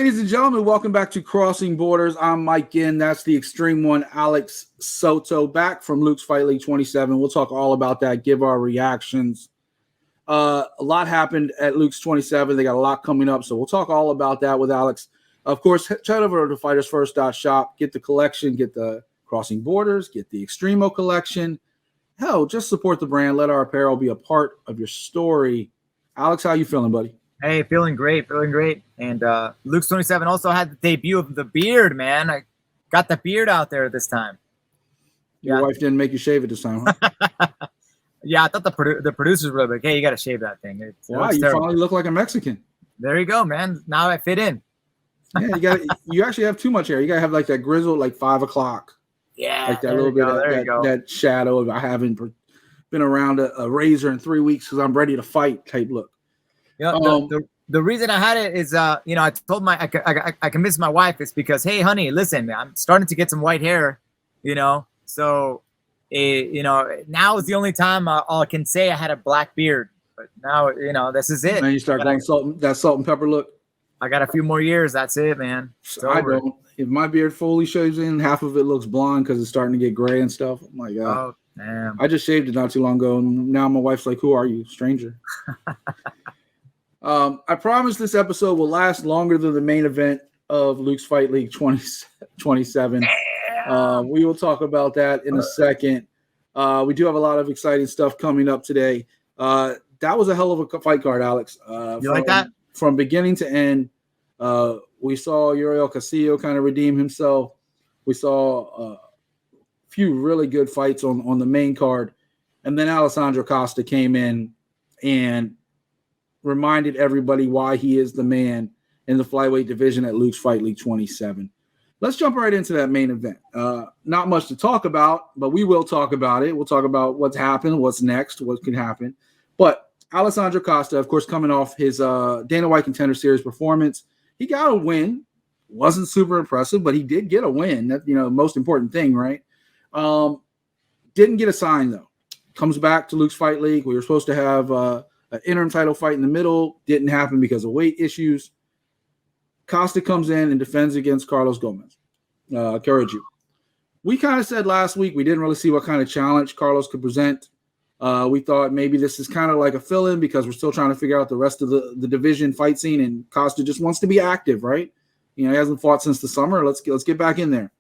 Ladies and gentlemen, welcome back to Crossing Borders. I'm Mike Ginn. That's the Extreme One, Alex Soto, back from LUX Fight League 27. We'll talk all about that, give our reactions. A lot happened at LUX 27. They got a lot coming up, so we'll talk all about that with Alex. Of course, head over to FightersFirst.shop, get the collection, get the Crossing Borders, get the Extremo collection. Hell, just support the brand. Let our apparel be a part of your story. Alex, how you feeling, buddy? Hey, feeling great. And LUX 27 also had the debut of the beard, man. I got the beard out there this time. Your wife didn't make you shave it this time, huh? Yeah, I thought the producers were like, hey, you got to shave that thing. Wow, you finally look like a Mexican. There you go, man. Now I fit in. Yeah, you actually have too much hair. You got to have like that grizzle, like 5 o'clock. Yeah. Like that little bit of that shadow of I haven't been around a razor in 3 weeks because I'm ready to fight type look. You know, the reason I had it is, I told I convinced my wife it's because, hey, honey, listen, I'm starting to get some white hair, so, now is the only time I can say I had a black beard. But now, this is it. And you start going salt and pepper look. I got a few more years. That's it, man. I don't. If my beard fully shaves in, half of it looks blonde because it's starting to get gray and stuff. Oh, my God. Oh, damn. I just shaved it not too long ago, and now my wife's like, who are you, stranger? I promise this episode will last longer than the main event of LUX Fight League 27. We will talk about that in a second. We do have a lot of exciting stuff coming up today. That was a hell of a fight card, Alex. You like that? From beginning to end, we saw Uriel Cossio kind of redeem himself. We saw a few really good fights on the main card. And then Alessandro Costa came in and reminded everybody why he is the man in the flyweight division at LUX Fight League 27. Let's jump right into that main event. Not much to talk about, but we will talk about it. We'll talk about what's happened, what's next, what could happen. But Alessandro Costa, of course, coming off his Dana White Contender Series performance, he got a win. Wasn't super impressive, but he did get a win. That's, most important thing, right? Didn't get a sign, though. Comes back to LUX Fight League. We were supposed to have an interim title fight in the middle. Didn't happen because of weight issues. Costa comes in and defends against Carlos Gomez. Caraju. We kind of said last week we didn't really see what kind of challenge Carlos could present. We thought maybe this is kind of like a fill-in because we're still trying to figure out the rest of the division fight scene, and Costa just wants to be active, right? He hasn't fought since the summer. Let's get back in there.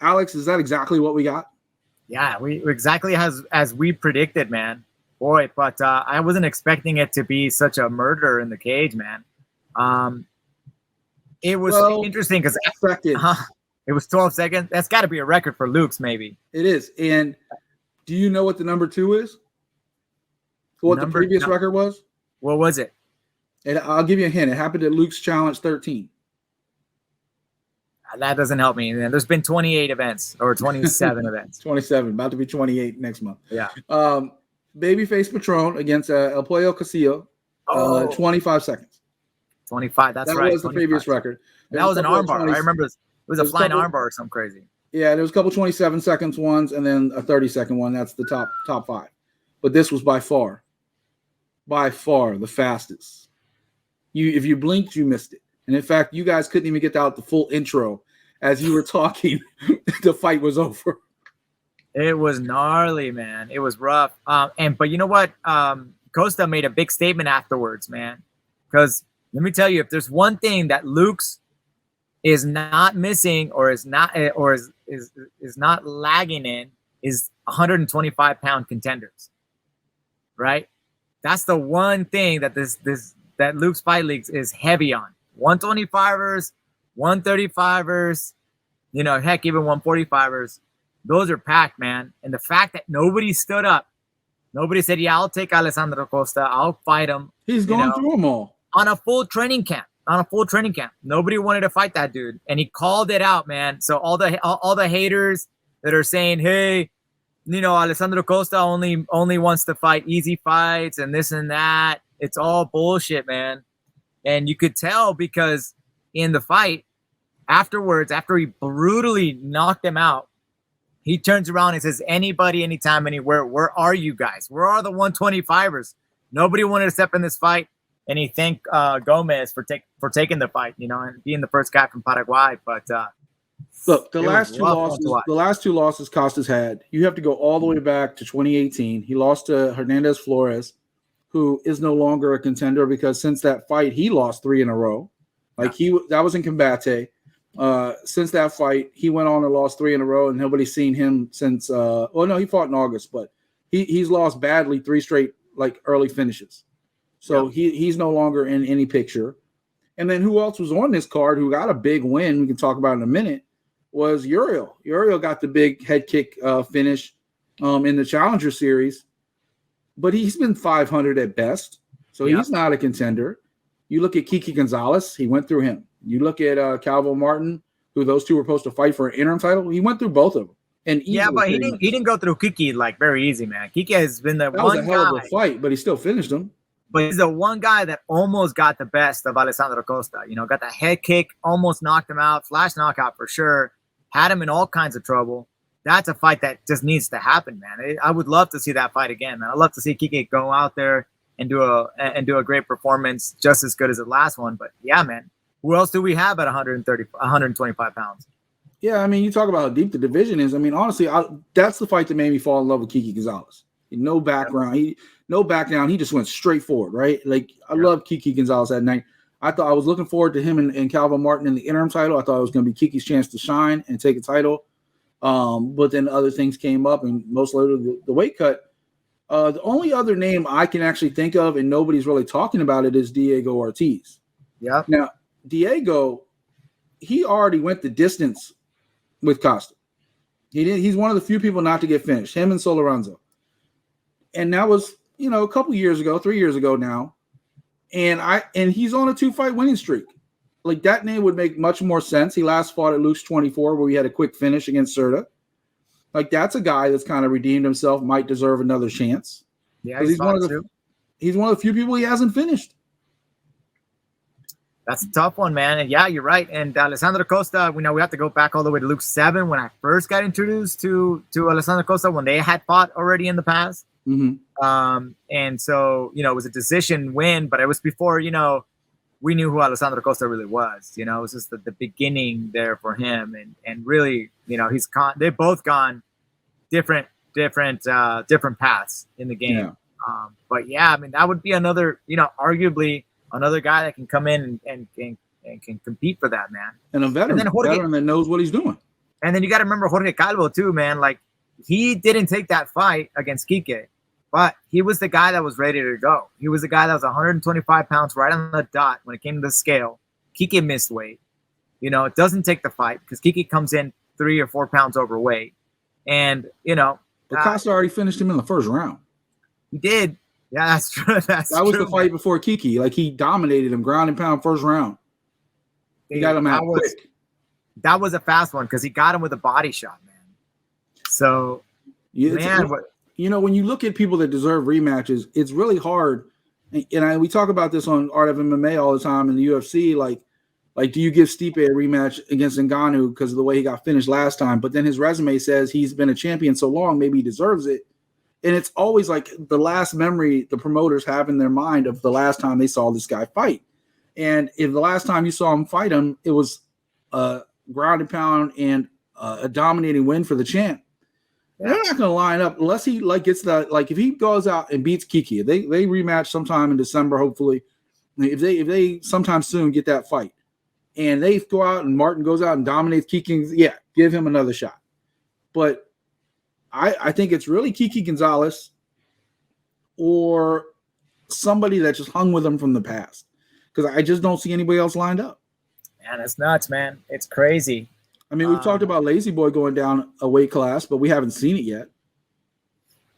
Alex, is that exactly what we got? Yeah, we exactly as we predicted, man. Boy, but I wasn't expecting it to be such a murder in the cage, man. It was interesting because it was 12 seconds. That's got to be a record for LUX, maybe. It is. And do you know what the number 2 is? What the previous record was? What was it? And I'll give you a hint. It happened at LUX Challenge 13. That doesn't help me. There's been 28 events or 27 events. 27, about to be 28 next month. Yeah. Babyface Patron against El Pollo Cossio, 25 seconds. 25, that's right. That was the previous record. That was an armbar. I remember it was a flying armbar or something crazy. Yeah, there was a couple 27 seconds ones and then a 30-second one. That's the top 5. But this was by far the fastest. If you blinked, you missed it. And in fact, you guys couldn't even get out the full intro as you were talking. The fight was over. It was gnarly, man. It was rough. But you know what? Costa made a big statement afterwards, man. Because let me tell you, if there's one thing that LUX is not missing or is not lagging in, is 125-pound contenders. Right? That's the one thing that that LUX Fight League is heavy on. 125ers, 135ers, heck, even 145ers. Those are packed, man. And the fact that nobody stood up, nobody said, yeah, I'll take Alessandro Costa. I'll fight him. He's going through them all. On a full training camp. Nobody wanted to fight that dude. And he called it out, man. So all the haters that are saying, hey, Alessandro Costa only wants to fight easy fights and this and that. It's all bullshit, man. And you could tell because in the fight, afterwards, after he brutally knocked him out, he turns around and says, anybody, anytime, anywhere, where are you guys? Where are the 125ers? Nobody wanted to step in this fight. and he thanked Gomez for taking the fight, and being the first guy from Paraguay. But look, the last two losses Costa's had, you have to go all the way back to 2018. He lost to Hernandez Flores, who is no longer a contender because since that fight, he lost 3 in a row. That was in Combate. Since that fight, he went on and lost 3 in a row, and nobody's seen him since. He fought in August, but he's lost badly 3 straight early finishes. So he's no longer in any picture. And then who else was on this card who got a big win? We can talk about in a minute. Was Uriel. Uriel got the big head kick finish in the Challenger Series, but he's been 500 at best, so he's not a contender. You look at Kiki Gonzalez, he went through him. You look at Calvo Martin, who those two were supposed to fight for an interim title. He went through both of them. And but he didn't go through Kiki very easy, man. Kiki has been the one guy. That was a hell of a fight, but he still finished him. But he's the one guy that almost got the best of Alessandro Costa. Got the head kick, almost knocked him out, flash knockout for sure. Had him in all kinds of trouble. That's a fight that just needs to happen, man. I would love to see that fight again, man. I'd love to see Kiki go out there and do a great performance, just as good as the last one. But yeah, man, who else do we have at 125 pounds? Yeah, I mean, you talk about how deep the division is. I mean, honestly, that's the fight that made me fall in love with Kiki Gonzalez. No background, no back down. He just went straight forward, right? I love Kiki Gonzalez that night. I thought I was looking forward to him and Calvin Martin in the interim title. I thought it was going to be Kiki's chance to shine and take a title. But then other things came up, and most later the weight cut. The only other name I can actually think of, and nobody's really talking about it, is Diego Ortiz. Yeah. Now, Diego, he already went the distance with Costa. He's one of the few people not to get finished, him and Solorenzo. And that was, a couple years ago, 3 years ago now. And he's on a 2-fight winning streak. That name would make much more sense. He last fought at LUX 24 where he had a quick finish against Serta. That's a guy that's kind of redeemed himself, might deserve another chance. Yeah, he's one of the few people he hasn't finished. That's a tough one, man. And yeah, you're right. And Alessandro Costa, we have to go back all the way to LUX 7 when I first got introduced to Alessandro Costa when they had fought already in the past. Mm-hmm. And so, it was a decision win, but it was before, we knew who Alessandro Costa really was. It was just the beginning there for him. And really, they've both gone different paths in the game. Yeah. But yeah, I mean, that would be another, arguably another guy that can come in and can compete for that, man. And a veteran, veteran that knows what he's doing. And then you got to remember Jorge Calvo too, man. He didn't take that fight against Kike, but he was the guy that was ready to go. He was the guy that was 125 pounds right on the dot when it came to the scale. Kike missed weight. It doesn't take the fight because Kike comes in 3 or 4 pounds overweight. And, but Costa already finished him in the first round. He did. Yeah, that's true. That was the fight before Kike. He dominated him, ground and pound first round. He got him out quick. That was a fast one because he got him with a body shot, man. So, man, when you look at people that deserve rematches, it's really hard. And we talk about this on Art of MMA all the time in the UFC. Do you give Stipe a rematch against Ngannou because of the way he got finished last time? But then his resume says he's been a champion so long, maybe he deserves it. And it's always the last memory the promoters have in their mind of the last time they saw this guy fight. And if the last time you saw him fight him, it was ground and pound and a dominating win for the champ. They're not going to line up unless he gets that. If he goes out and beats Kiki, they rematch sometime in December, hopefully. If they sometime soon get that fight, and they go out and Martin goes out and dominates Kiki, give him another shot. But I think it's really Kiki Gonzalez or somebody that just hung with him from the past, because I just don't see anybody else lined up. Man, it's nuts, man. It's crazy. I mean, we've talked about Lazy Boy going down a weight class, but we haven't seen it yet.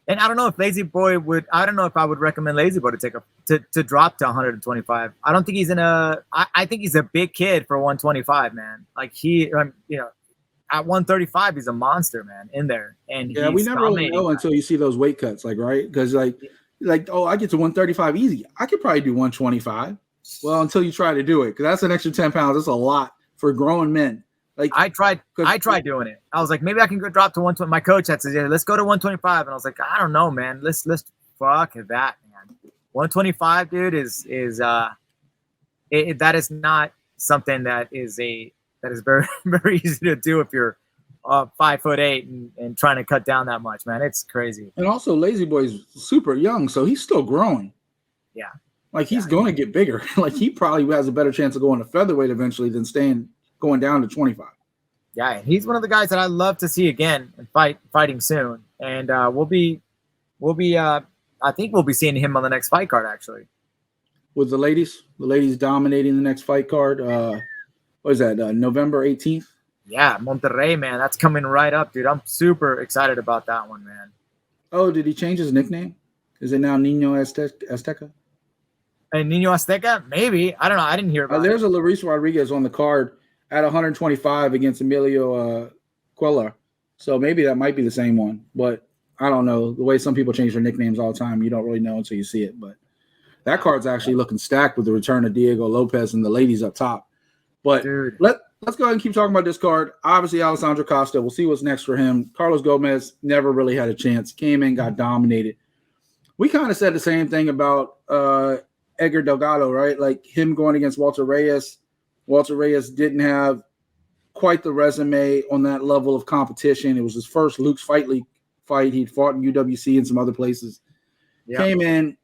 And I don't know if Lazy Boy would. I don't know if I would recommend Lazy Boy to drop to 125. I don't think he's I think he's a big kid for 125, man. At 135, he's a monster, man, in there. And we never really know until you see those weight cuts, right? Because I get to 135 easy. I could probably do 125. Well, until you try to do it, because that's an extra 10 pounds. That's a lot for grown men. I tried doing it. I was like, maybe I can go drop to 120. My coach had said, let's go to 125. And I was like, I don't know, man. Let's fuck that, man. 125, dude, that is not something that is very very easy to do if you're 5'8" and trying to cut down that much, man. It's crazy. And also, Lazy Boy's super young, so he's still growing. Yeah, like he's going to get bigger. Like he probably has a better chance of going to featherweight eventually than going down to 25. Yeah, and he's one of the guys that I love to see again and fighting soon. And we'll be I think we'll be seeing him on the next fight card actually. With the ladies dominating the next fight card. What is that? November 18th. Yeah, Monterrey, man, that's coming right up, dude. I'm super excited about that one, man. Oh, did he change his nickname? Is it now Nino Azteca? And Nino Azteca? Maybe. I don't know. I didn't hear about There's a Luis Rodriguez on the card at 125 against Emilio Cuellar. So maybe that might be the same one. But I don't know. The way some people change their nicknames all the time, you don't really know until you see it. But that card's actually looking stacked with the return of Diego Lopez and the ladies up top. But dude, let's go ahead and keep talking about this card. Obviously, Alessandro Costa. We'll see what's next for him. Carlos Gomez never really had a chance. Came in, got dominated. We kind of said the same thing about Edgar Delgado, right? Like him going against Walter Reyes. Walter Reyes didn't have quite the resume on that level of competition. It was his first LUX Fight League fight. He'd fought in UWC and some other places. Yeah. Came in.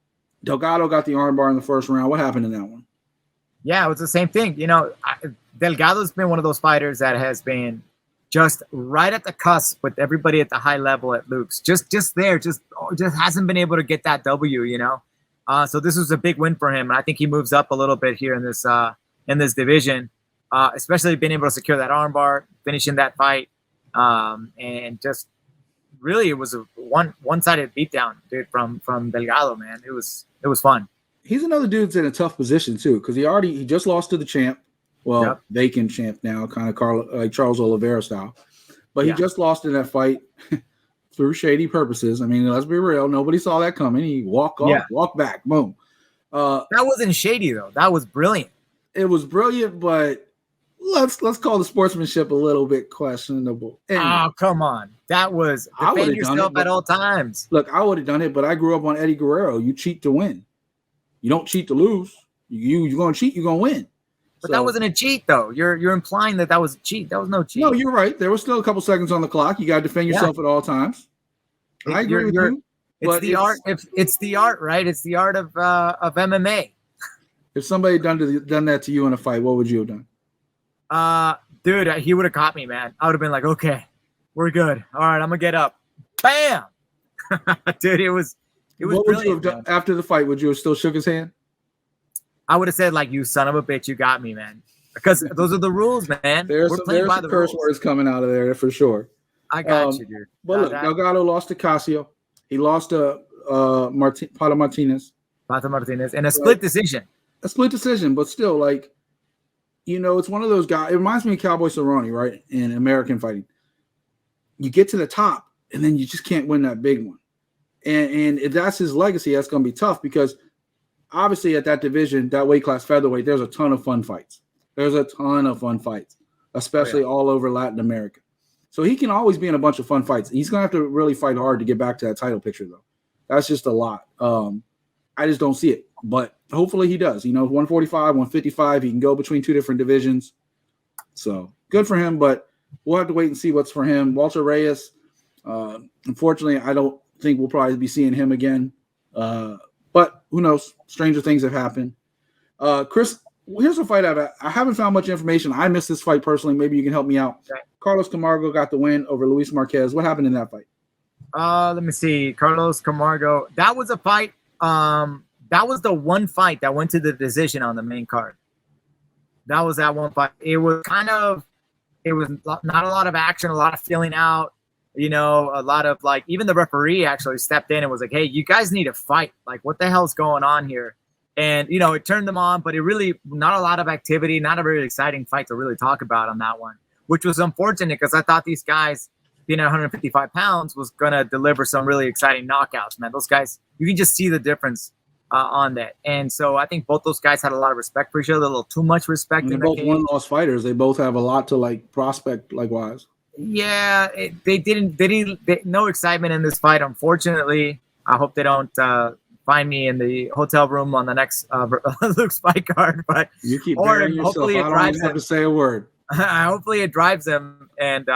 Delgado got the armbar in the first round. What happened in that one? Yeah, it was the same thing. You know, Delgado's been one of those fighters that has been just right at the cusp with everybody at the high level at LUX. Just there, just hasn't been able to get that W, you know. So this was a big win for him, and I think he moves up a little bit here in this division, especially being able to secure that armbar, finishing that fight, and just really it was a one-sided beatdown, dude, from Delgado, man. It was fun. He's another dude that's in a tough position too, because he just lost to the champ. Well, vacant champ now, kind of like Charles Oliveira style. But he just lost in that fight through shady purposes. I mean, let's be real. Nobody saw that coming. He walked off, walked back, boom. That wasn't shady, though. That was brilliant. It was brilliant, but let's call the sportsmanship a little bit questionable. Anyway, oh, come on. That was defend yourself at all times. Look, I would have done it, but I grew up on Eddie Guerrero. You cheat to win. You don't cheat to lose. You're going to cheat, you're going to win. But that wasn't a cheat, though. You're implying that was a cheat. That was no cheat. No, you're right. There was still a couple seconds on the clock. You got to defend yourself at all times. I agree with you. It's the art. It's the art, right? It's the art of MMA. If somebody had done that to you in a fight, what would you have done? Dude, he would have caught me, man. I would have been like, okay, we're good. All right, I'm gonna get up. Bam, dude. It was. What would you have done after the fight? Would you have still shook his hand? I would have said, like, you son of a bitch, you got me, man. Because those are the rules, man. There's some curse words coming out of there for sure. I got you, dude. But look, Delgado lost to Cossio. He lost to Pato Martinez. And a split decision. A split decision, but still, like, you know, it's one of those guys. It reminds me of Cowboy Cerrone, right? In American fighting. You get to the top, and then you just can't win that big one. And if that's his legacy, that's going to be tough because obviously at that division, that weight class featherweight, there's a ton of fun fights. Especially all over Latin America. So he can always be in a bunch of fun fights. He's going to have to really fight hard to get back to that title picture, though. That's just a lot. I just don't see it. But hopefully he does. You know, 145, 155, he can go between two different divisions. So good for him, but we'll have to wait and see what's for him. Walter Reyes, unfortunately, I don't think we'll probably be seeing him again. But who knows? Stranger things have happened. Chris, here's a fight I haven't found much information. I missed this fight personally. Maybe you can help me out. Okay. Carlos Camargo got the win over Luis Marquez. What happened in that fight? Let me see. Carlos Camargo. That was a fight. That was the one fight that went to the decision on the main card. That was that one fight. It was not a lot of action, a lot of feeling out. You know, a lot of like, even the referee actually stepped in and was like, hey, you guys need to fight. Like, what the hell's going on here? And, you know, it turned them on, but it really, not a lot of activity, not a very exciting fight to really talk about on that one, which was unfortunate because I thought these guys, being at 155 pounds, was going to deliver some really exciting knockouts, man. Those guys, you can just see the difference on that. And so I think both those guys had a lot of respect for each other, a little too much respect. They're both one-loss fighters. They both have a lot to, like, prospect, likewise. Yeah, they didn't no excitement in this fight, unfortunately. I hope they don't find me in the hotel room on the next LUX Fight card. But you keep burying yourself. Hopefully it drives have to say a word. Hopefully it drives him, and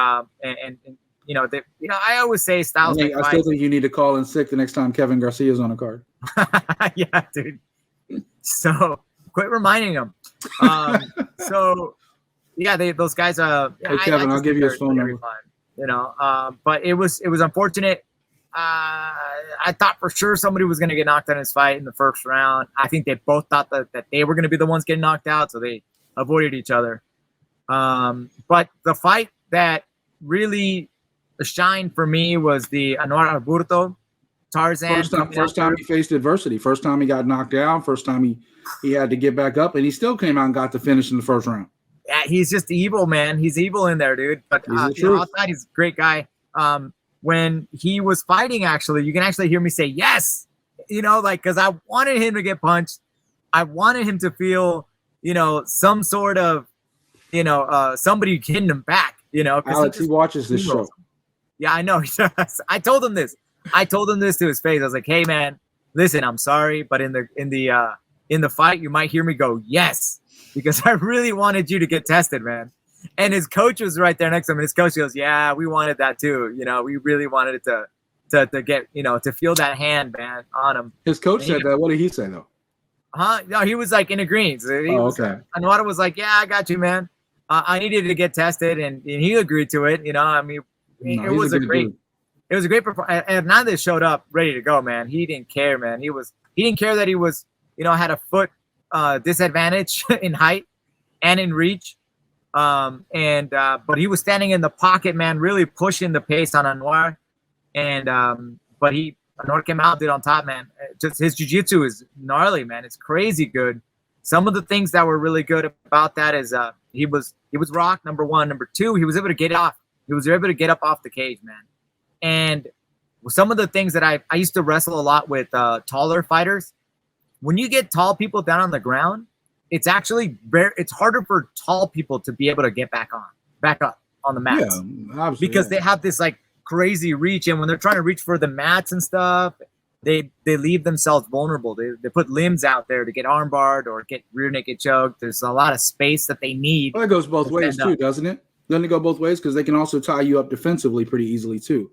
you know, I always say styles. I still think you need to call in sick the next time Kevin Garcia's on a card. Yeah, dude. So quit reminding him. So yeah, those guys. Hey Kevin, I'll give you his phone number. Fun, you know, but it was unfortunate. I thought for sure somebody was going to get knocked out in this fight in the first round. I think they both thought that they were going to be the ones getting knocked out, so they avoided each other. But the fight that really shined for me was the Anwar Alberto Tarzan. First time he faced adversity. First time he got knocked down. First time he had to get back up, and he still came out and got the finish in the first round. Yeah, he's just evil, man. He's evil in there, dude. But outside, he's a great guy. When he was fighting, actually, you can actually hear me say yes. You know, like, because I wanted him to get punched. I wanted him to feel, you know, some sort of, you know, somebody hitting him back. You know, Alex, he watches this show. Yeah, I know. I told him this. I told him this to his face. I was like, "Hey, man, listen, I'm sorry, but in the fight, you might hear me go yes, because I really wanted you to get tested, man." And his coach was right there next to him. And his coach goes, "Yeah, we wanted that too. You know, we really wanted it to get, you know, to feel that hand, man, on him." His coach said that. What did he say though? No, he was like in agreement. Okay. Anwar was like, "Yeah, I got you, man. I needed to get tested," and he agreed to it. You know, I mean, it was a great performance. And Hernandez showed up ready to go, man. He didn't care, man. He didn't care that he was, you know, had a foot disadvantage in height and in reach. But he was standing in the pocket, man, really pushing the pace on Anwar. And but Anwar came out, did on top, man. Just his jiu-jitsu is gnarly, man. It's crazy good. Some of the things that were really good about that is he was rocked, number one. Number two, he was able to get off. He was able to get up off the cage, man. And some of the things that I used to wrestle a lot with taller fighters. When you get tall people down on the ground, it's actually it's harder for tall people to be able to get back up on the mats. Yeah, because they have this like crazy reach, and when they're trying to reach for the mats and stuff, they leave themselves vulnerable. They put limbs out there to get armbarred or get rear naked choked. There's a lot of space that they need. Well, it goes both ways too, doesn't it? Doesn't it go both ways? Because they can also tie you up defensively pretty easily too.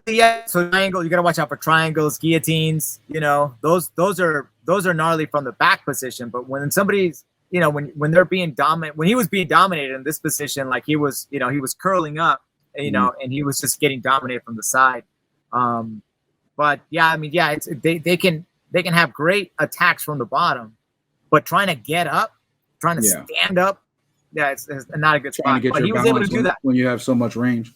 Yeah, so triangle, you got to watch out for triangles, guillotines. You know, those are gnarly from the back position. But when somebody's, you know, when they're being dominant, when he was being dominated in this position, like he was, you know, he was curling up, you know, and he was just getting dominated from the side. But yeah, I mean, yeah, they can have great attacks from the bottom, but trying to get up, trying to stand up. Yeah, it's not a good spot. But he was able to do that when you have so much range.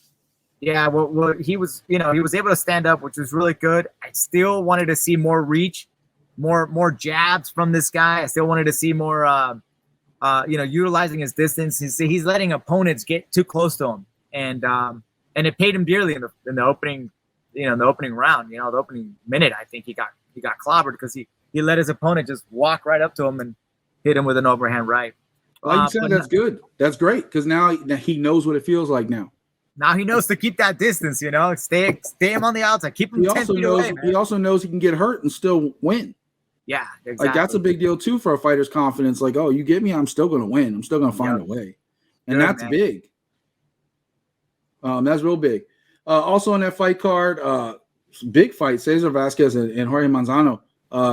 Yeah, well, he was, you know, he was able to stand up, which was really good. I still wanted to see more reach, more jabs from this guy. I still wanted to see more, you know, utilizing his distance. He's letting opponents get too close to him, and it paid him dearly in the opening, you know, in the opening round. You know, the opening minute, I think he got clobbered because he let his opponent just walk right up to him and hit him with an overhand right. Like you said, that's good. That's great because now he knows what it feels like now. Now he knows to keep that distance, you know, stay him on the outside, keep him 10 feet away, man. He also knows he can get hurt and still win. Yeah, exactly. Like that's a big deal too for a fighter's confidence. Like, oh, you get me, I'm still going to win. I'm still going to find a way, and that's big. That's real big. Also on that fight card, big fight: Cesar Vasquez and Jorge Manzano.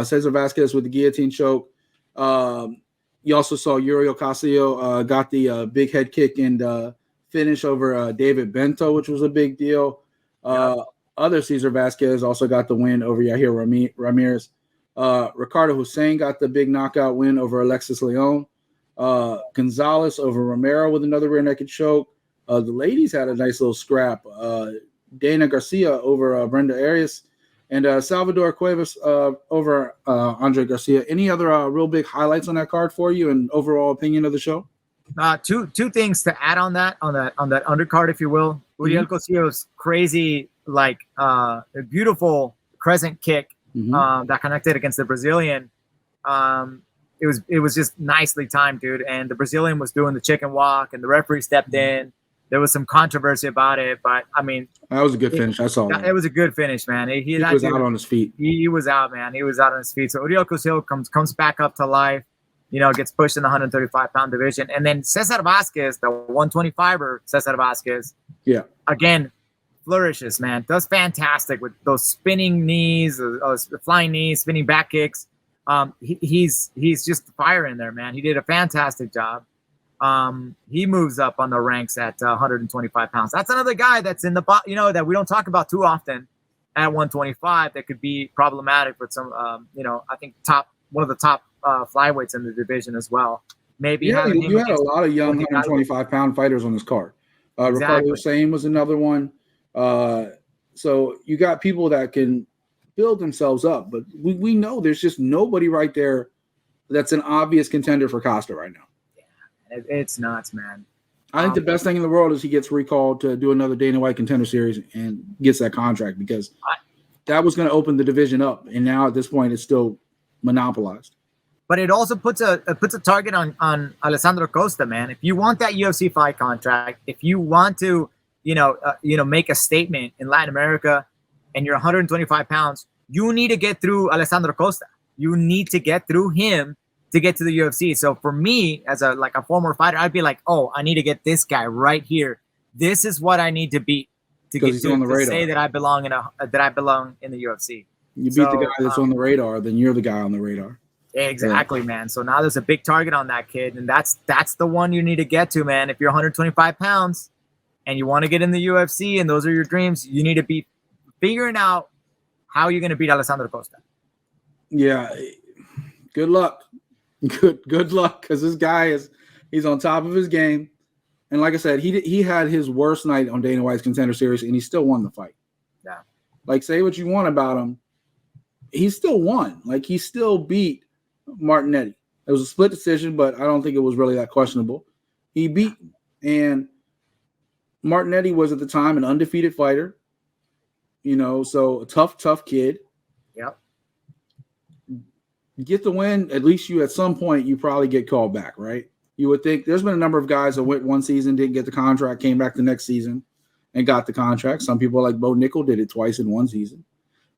Cesar Vasquez with the guillotine choke. You also saw Uriel Cossio got the big head kick and finish over David Bento, which was a big deal. Other Cesar Vasquez also got the win over Yahir Ramirez. Ricardo Hussein got the big knockout win over Alexis Leon. Gonzalez over Romero with another rear naked choke. The ladies had a nice little scrap. Dana Garcia over Brenda Arias. And Salvador Cuevas over Andre Garcia. Any other real big highlights on that card for you and overall opinion of the show? Two things to add on that undercard, if you will. Uriel Cossio's crazy, like a beautiful crescent kick that connected against the Brazilian. It was just nicely timed, dude. And the Brazilian was doing the chicken walk, and the referee stepped in, there was some controversy about it, but I mean, that was a good finish. I saw that. It was a good finish, man. He was out on his feet. He was out, man. He was out on his feet. So Uriel Cossio comes back up to life, gets pushed in the 135-pound division. And then Cesar Vasquez, the 125er, Cesar Vasquez, again, flourishes, man. Does fantastic with those spinning knees, flying knees, spinning back kicks. He's just fire in there, man. He did a fantastic job. He moves up on the ranks at 125 pounds. That's another guy that's in the that we don't talk about too often at 125 that could be problematic for some I think one of the top flyweights in the division as well. Maybe you had a lot of young 125-pound fighters on this card. Ricardo Hussein was another one. So you got people that can build themselves up, but we know there's just nobody right there that's an obvious contender for Costa right now. It's nuts, man. I think the best thing in the world is he gets recalled to do another Dana White Contender Series and gets that contract, because that was going to open the division up, and now at this point it's still monopolized. But it also puts a target on Alessandro Costa, man. If you want that UFC fight contract, if you want to make a statement in Latin America, and you're 125 pounds, you need to get through Alessandro Costa. You need to get through him to get to the UFC. So for me, as a former fighter, I'd be like, oh, I need to get this guy right here. This is what I need to beat to get to say that I belong in the UFC. You beat the guy that's on the radar, then you're the guy on the radar. Exactly, man. So now there's a big target on that kid, and that's the one you need to get to, man. If you're 125 pounds and you want to get in the UFC and those are your dreams, you need to be figuring out how you're going to beat Alessandro Costa. Yeah. Good luck. Good luck, because this guy he's on top of his game. And like I said, he had his worst night on Dana White's Contender Series, and he still won the fight. Yeah. Like, say what you want about him, he still won. Like, he still beat Martinetti. It was a split decision, but I don't think it was really that questionable. He beat him. And Martinetti was at the time an undefeated fighter. So a tough kid. Yep. Get the win, at least at some point you probably get called back, right? You would think. There's been a number of guys that went one season, didn't get the contract, came back the next season and got the contract. Some people like Bo Nickel did it twice in one season.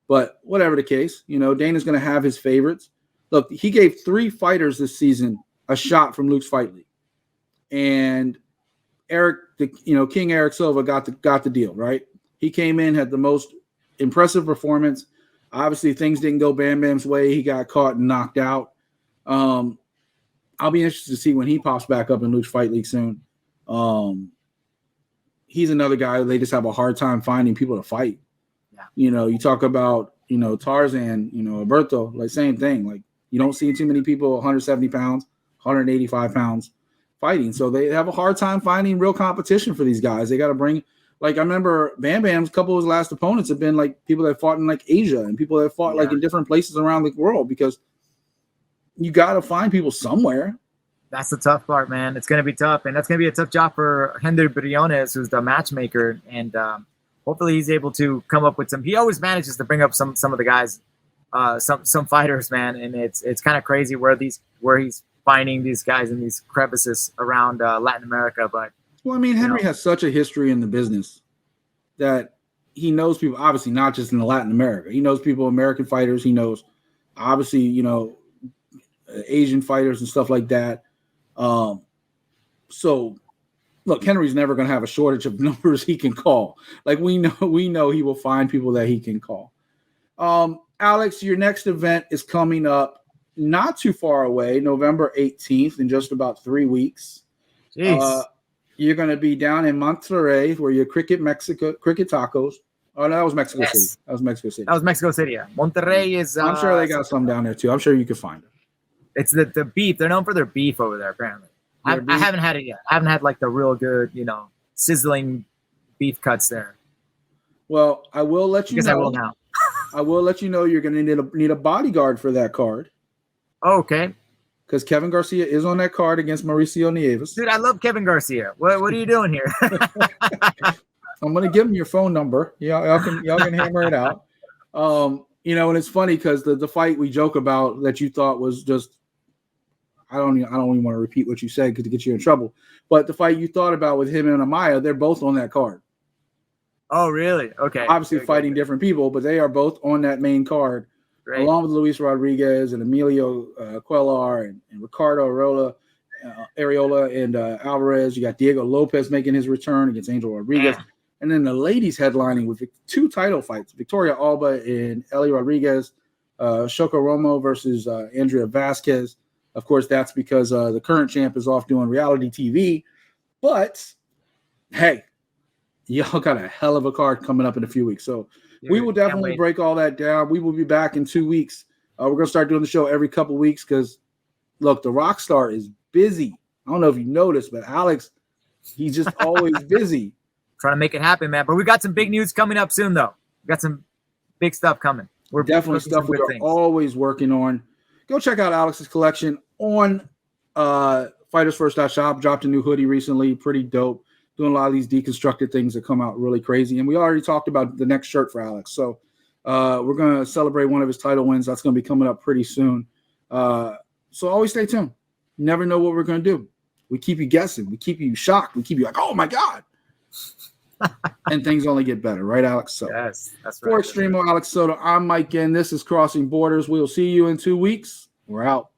But whatever the case, Dana's going to have his favorites. Look, he gave 3 fighters this season a shot from LUX Fight League. And King Eric Silva got the deal, right? He came in, had the most impressive performance. Obviously, things didn't go Bam Bam's way. He got caught and knocked out. I'll be interested to see when he pops back up in LUX Fight League soon. He's another guy they just have a hard time finding people to fight. Yeah. You talk about, Tarzan, Alberto, like same thing. Like, you don't see too many people 170 pounds, 185 pounds fighting. So they have a hard time finding real competition for these guys. They got to bring – like, I remember Bam Bam's couple of his last opponents have been like people that fought in like Asia and people that fought like in different places around the world, because you got to find people somewhere. That's the tough part, man. It's going to be tough. And that's going to be a tough job for Henry Briones, who's the matchmaker. And hopefully he's able to come up with some – he always manages to bring up some of the guys, some fighters, man. And it's kind of crazy where he's finding these guys in these crevices around Latin America. But well, I mean, Henry has such a history in the business that he knows people, obviously not just in Latin America. He knows people, American fighters. He knows, obviously, Asian fighters and stuff like that. So, look, Henry's never going to have a shortage of numbers he can call. Like, we know he will find people that he can call. Alex, your next event is coming up not too far away, November 18th, in just about 3 weeks. Jeez. You're going to be down in Monterrey where you're Cricket Tacos. Oh, no, that was Mexico City. That was Mexico City, yeah. Monterrey is... I'm sure they got some down there, too. I'm sure you can find them. It's the beef. They're known for their beef over there, apparently. I haven't had it yet. I haven't had, like, the real good, sizzling beef cuts there. Well, I will let you know. I will now. I will let you know you're going to need a bodyguard for that card. Oh, okay. Because Kevin Garcia is on that card against Mauricio Nieves. Dude, I love Kevin Garcia. What are you doing here? I'm going to give him your phone number. Y'all can hammer it out. And it's funny because the fight we joke about that you thought was just, I don't even want to repeat what you said because to get you in trouble. But the fight you thought about with him and Amaya, they're both on that card. Oh, really? Okay. Obviously fighting different people, but they are both on that main card, along with Luis Rodriguez and Emilio Cuellar and Ricardo Areola and Alvarez. You got Diego Lopez making his return against Angel Rodriguez. And then the ladies headlining with 2 title fights, Victoria Alba and Ellie Rodriguez, Shoko Romo versus Andrea Vasquez. Of course, that's because the current champ is off doing reality TV. But, hey, y'all got a hell of a card coming up in a few weeks. So we will definitely break all that down. We will be back in 2 weeks. We're going to start doing the show every couple weeks because, look, the rock star is busy. I don't know if you noticed, but Alex, he's just always busy. Trying to make it happen, man. But we got some big news coming up soon, though. We got some big stuff coming. We're definitely stuff we are always working on. Go check out Alex's collection on FightersFirst.shop. Dropped a new hoodie recently. Pretty dope. Doing a lot of these deconstructed things that come out really crazy. And we already talked about the next shirt for Alex. So we're going to celebrate one of his title wins. That's going to be coming up pretty soon. So always stay tuned. You never know what we're going to do. We keep you guessing. We keep you shocked. We keep you like, oh, my God. And things only get better, right, Alex? So, yes, that's right. For Extremo, Alex Soto, I'm Mike Ginn. This is Crossing Borders. We'll see you in 2 weeks. We're out.